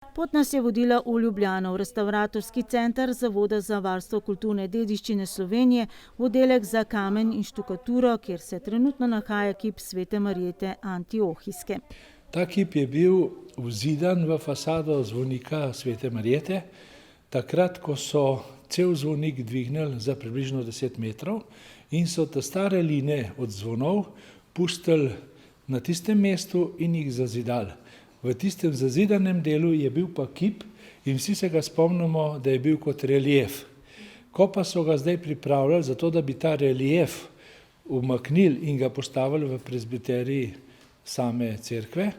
Pot nas je vodila v Ljubljano, v restavratorski center Zavoda za varstvo kulturne dediščine Slovenije, v oddelek za kamen in štukaturo, kjer se trenutno nahaja kip Svete Marjete Antiohijske. Ta kip je bil vzidan v fasado zvonika Svete Marjete, takrat, ko so cel zvonik dvignili za približno 10 metrov in so te stare line od zvonov pustili na tistem mestu in jih zazidali. V tistem zazidanem delu je bil pa kip in vsi se ga spomnimo, da je bil kot relief. Ko pa so ga zdaj pripravljali zato, da bi ta relief umaknili in ga postavili v prezbiteriji same cerkve,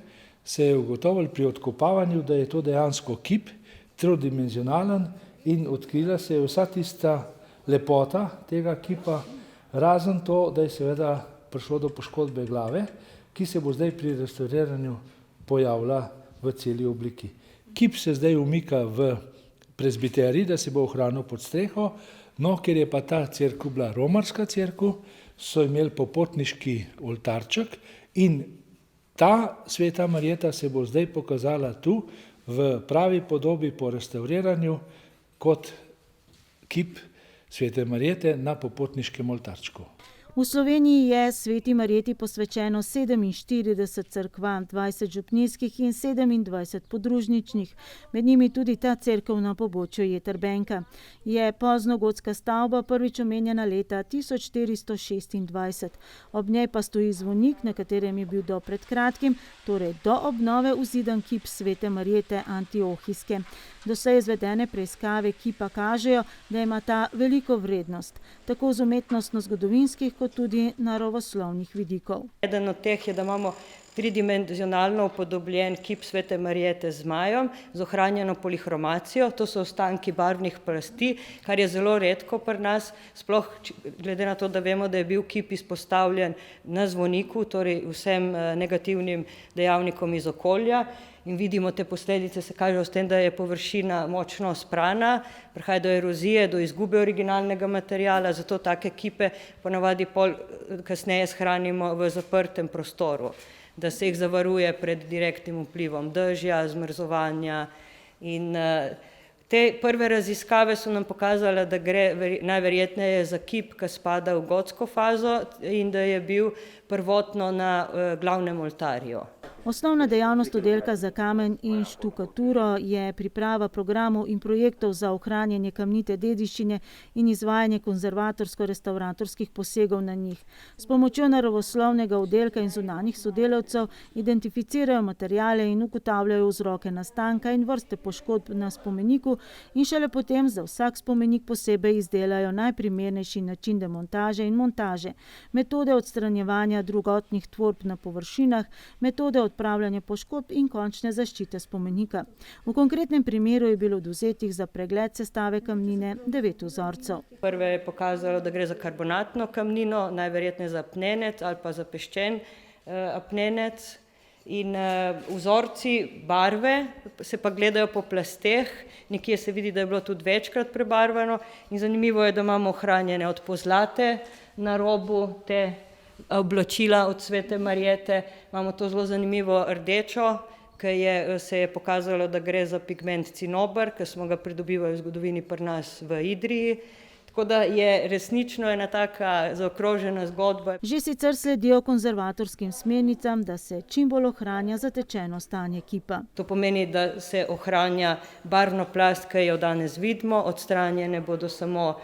se je ugotovilo pri odkopavanju, da je to dejansko kip, trodimenzionalen, in odkrila se je vsa tista lepota tega kipa, razen to, da je seveda prišlo do poškodbe glave, ki se bo zdaj pri restavriranju pojavila v celi obliki. Kip se zdaj umika v prezbiterij, da se bo ohranil pod streho, no, ker je pa ta cerkev bila romarska cerkev, so imeli popotniški oltarček in ta Sveta Marjeta se bo zdaj pokazala tu v pravi podobi po restavriranju kot kip Svete Marjete na popotniškem oltarčku. V Sloveniji je Sveti Marjeti posvečeno 47 cerkva, 20 župnijskih in 27 podružničnih, med njimi tudi ta cerkev na pobočju Jetrbenka. Je poznogotska stavba, prvič omenjena leta 1426. Ob njej pa stoji zvonik, na katerem je bil do pred kratkim, torej do obnove, vzidan kip Svete Marjete Antiohijske. Doslej izvedene preiskave kipa kažejo, da ima ta veliko vrednost, tako z umetnostno-zgodovinskih kot tudi naravoslovnih vidikov. Eden od teh je, da imamo tridimenzionalno upodobljen kip Svete Marjete z zmajem, z ohranjeno polihromacijo, to so ostanki barvnih plasti, kar je zelo redko pri nas, sploh glede na to, da vemo, da je bil kip izpostavljen na zvoniku, torej vsem negativnim dejavnikom iz okolja. In vidimo, te posledice se kažejo s tem, da je površina močno sprana, prihaja do erozije, do izgube originalnega materiala, zato take kipe ponavadi kasneje shranimo v zaprtem prostoru, da se jih zavaruje pred direktnim vplivom dežja, zmrzovanja. In te prve raziskave so nam pokazale, da gre najverjetneje za kip, ki spada v gotsko fazo in da je bil prvotno na glavnem oltarju. Osnovna dejavnost oddelka za kamen in štukaturo je priprava programov in projektov za ohranjanje kamnite dediščine in izvajanje konzervatorsko-restavratorskih posegov na njih. S pomočjo naravoslovnega oddelka in zunanjih sodelavcev identificirajo materiale in ugotavljajo vzroke nastanka in vrste poškodb na spomeniku in šele potem za vsak spomenik posebej izdelajo najprimernejši način demontaže in montaže, metode odstranjevanja drugotnih tvorb na površinah, metode odpravljanja poškodb in končne zaščite spomenika. V konkretnem primeru je bilo odvzetih za pregled sestave kamnine 9 vzorcev. Prve je pokazalo, da gre za karbonatno kamnino, najverjetneje za apnenec ali pa za peščen apnenec. In vzorci barve se pa gledajo po plasteh, nekje se vidi, da je bilo tudi večkrat prebarvano in zanimivo je, da imamo ohranjene od pozlate na robu te oblačila od Svete Marjete, imamo to zelo zanimivo rdečo, ki se je pokazalo, da gre za pigment cinober, ki smo ga pridobivali v zgodovini pri nas v Idriji. Tako da je resnično ena taka zaokrožena zgodba. Že sicer sledijo konzervatorskim smernicam, da se čim bolj ohranja zatečeno stanje kipa. To pomeni, da se ohranja barvno plast, ki jo danes vidimo, odstranjene bodo samo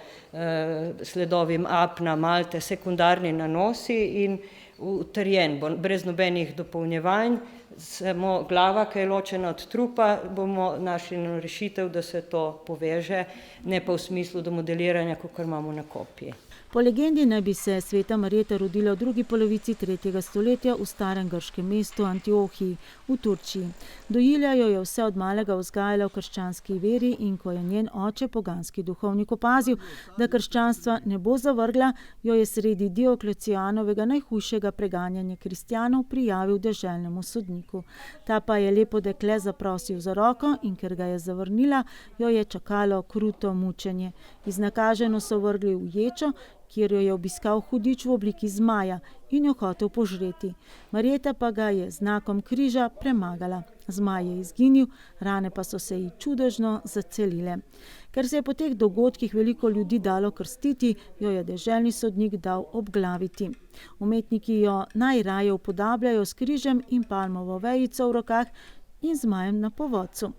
sledovi apna, malte, sekundarni nanosi in utrjen bo brez nobenih dopolnjevanj. Samo glava, ki je ločena od trupa, bomo našli rešitev, da se to poveže, ne pa v smislu do modeliranja, kakor imamo na kopiji. Po legendi naj bi se Sveta Marjeta rodila v drugi polovici 3. stoletja v starem grškem mestu Antiohiji v Turčiji. Dojilja jo je vse od malega vzgajala v krščanski veri in ko je njen oče, poganski duhovnik, opazil, da krščanstva ne bo zavrgla, jo je sredi Dioklecijanovega najhujšega preganjanja kristjanov prijavil deželnemu sodniku. Ta pa je lepo dekle zaprosil za roko in ker ga je zavrnila, jo je čakalo kruto mučenje. Iznakaženo so vrgli v ječo kjer jo je obiskal hudič v obliki zmaja in jo hotel požreti. Marjeta pa ga je znakom križa premagala. Zmaj je izginil, rane pa so se ji čudežno zacelile. Ker se je po teh dogodkih veliko ljudi dalo krstiti, jo je deželni sodnik dal obglaviti. Umetniki jo najraje upodabljajo s križem in palmovo vejico v rokah in zmajem na povodcu.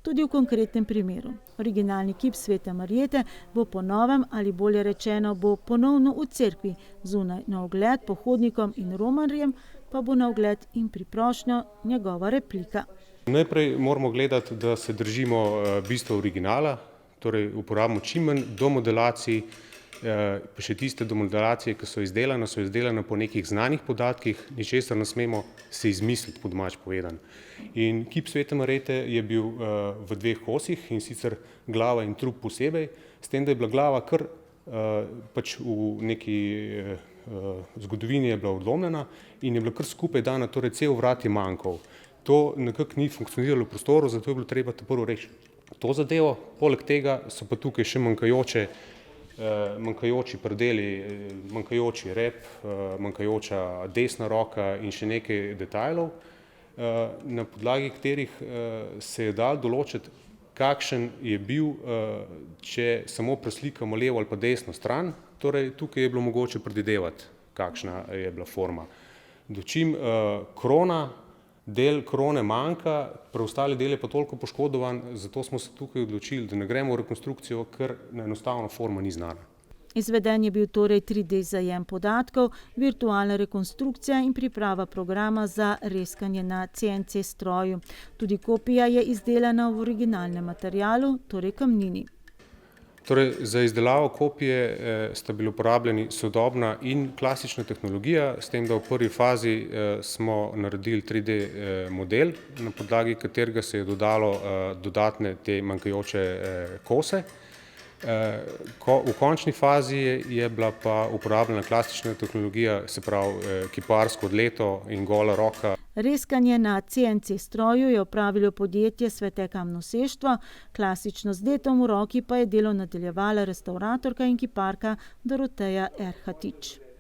Tudi v konkretnem primeru. Originalni kip Svete Marjete bo po novem, ali bolje rečeno, bo ponovno v cerkvi, zunaj na ogled pohodnikom in romarjem, pa bo na ogled in priprošnjo njegova replika. Najprej moramo gledati, da se držimo bistva originala, torej uporabimo čim manj domodelacij, pa še tiste domodelacije, ki so izdelane po nekih znanih podatkih, ničesar ne smemo se izmisliti, po domače povedano. In kip Svete Marjete je bil v dveh kosih, in sicer glava in trup posebej, s tem, da je bila glava kar pač v neki zgodovini je bila odlomljena in je bila kar skupaj dana, torej cel vrat je manjkal. To nekako ni funkcioniralo v prostoru, zato je bilo treba prvo reči to zadevo, poleg tega so pa tukaj še manjkajoči predeli, manjkajoči rep, manjkajoča desna roka in še nekaj detajlov, na podlagi katerih se je dalo določiti, kakšen je bil, če samo preslikamo levo ali pa desno stran, torej tukaj je bilo mogoče predvidevati, kakšna je bila forma. Dočim del krone manjka, preostali del je pa toliko poškodovan, zato smo se tukaj odločili, da ne gremo v rekonstrukcijo, ker enostavno forma ni znana. Izveden je bil torej 3D zajem podatkov, virtualna rekonstrukcija in priprava programa za reskanje na CNC stroju. Tudi kopija je izdelana v originalnem materialu, torej kamnini. Torej, za izdelavo kopije sta bili uporabljeni sodobna in klasična tehnologija, s tem, da v prvi fazi smo naredili 3D model, na podlagi katerega se je dodalo dodatne te manjkajoče kose. V končni fazi je bila pa uporabljena klasična tehnologija, se pravi kiparsko odleto in gola roka. Reskanje na CNC stroju je opravilo podjetje Svete kamnoseštvo, klasično z detom v roki pa je delo nadaljevala restavratorka in kiparka Doroteja Erhatič.